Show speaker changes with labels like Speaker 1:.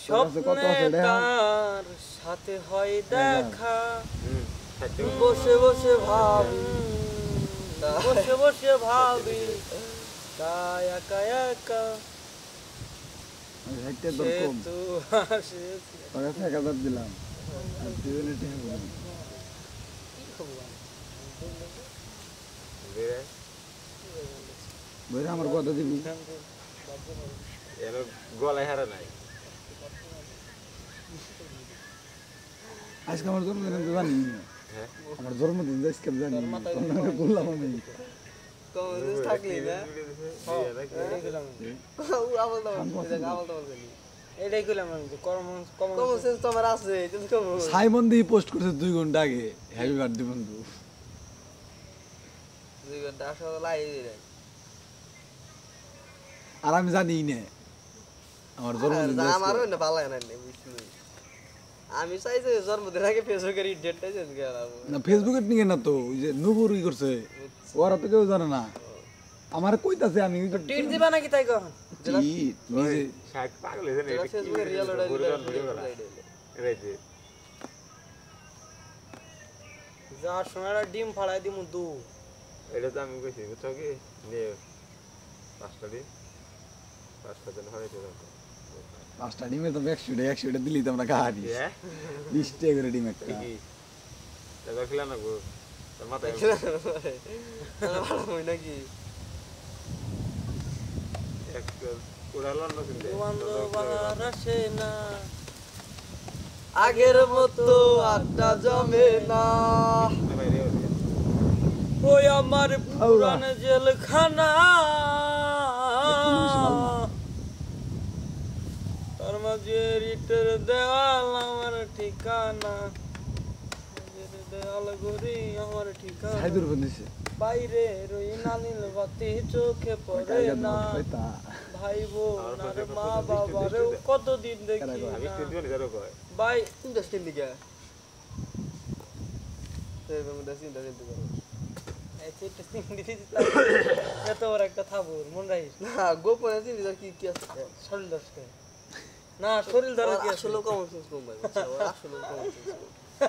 Speaker 1: স্বপ্নে তার সাথে হয় দেখা বসে বসে ভাবি বসে বসে ভাবি তাই একা একা
Speaker 2: দিলাম আমার কথা দিবি
Speaker 3: গলায় হারা নাই
Speaker 2: আজকে আমার জন্মদিন আমি জানি আমার জন্মদিন আজকে জানি বললাম আমি
Speaker 1: থাকলি না এটাই করলাম আমি কমন সেন্স তোমার আছে
Speaker 2: সাইমন দিয়ে পোস্ট করছে 2 ঘন্টা আগে হ্যাপি বার্থডে বন্ধু
Speaker 1: 2 ঘন্টা আসলে লাইভ
Speaker 2: আর আমি জানি না আমার জন্মদিন
Speaker 1: আমারও না ভালো লাগে না আমি চাই যে জন্মদিন আগে ফেসবুকের ডেটটা চেঞ্জ করে
Speaker 2: না ফেসবুকে নিয়ে না তো ওই যে নুপুর ই করছে ওরা তো কেউ জানে না আমার কইতাছে আমি
Speaker 1: টিট দিবা নাকি তাই কখন
Speaker 2: টিট নিজে
Speaker 3: শাক পাগল হইছে না এটা
Speaker 1: ফেসবুকে রিয়েল ওটা
Speaker 3: রাইতে
Speaker 1: যা সোনারা ডিম ফাড়াই দিমু দু
Speaker 3: এটা তো আমি কইছি বুঝছো কি নে 5টা দিন 5টা দিন হয়েছে তো
Speaker 2: 5টা ডিমে তো 100 দিলি তো আমরা খাওয়ানি 20 টাকা করে ডিম একটা
Speaker 3: কি দাদা খেলা না গো তোর মাথায়
Speaker 1: ভালো হই নাকি
Speaker 3: এক উড়ালন না কিন্তু
Speaker 1: বন্ধু বাহার আসে না আগের মতো আড্ডা জমে না ওই আমার পুরান জেলখানা তার মাঝে রিটের দেওয়াল আমার ঠিকানা দেওয়াল ঘড়ি আমার ঠিকানা
Speaker 2: সাইদুর বন্ধুছে
Speaker 1: বাইরে রই নালিল বাতি চোখে পড়ে না ভাই বোন আর মা বাবারে কতদিন দেখি
Speaker 3: আমি স্টুডিও নি জানো কয়
Speaker 1: ভাই ইন্ডাস্ট্রি দিকে এই বন্ধু চিন্তা করতে পারো এই চিন্তা দিতে এত বড় একটা থাবুর মন রাখিস না গোপনে চিন্তা কি আছে শরীর দর্শকে না শরীর ধরে কি আসলে কমন সেন্স কম ভাই আসলে কমন সেন্স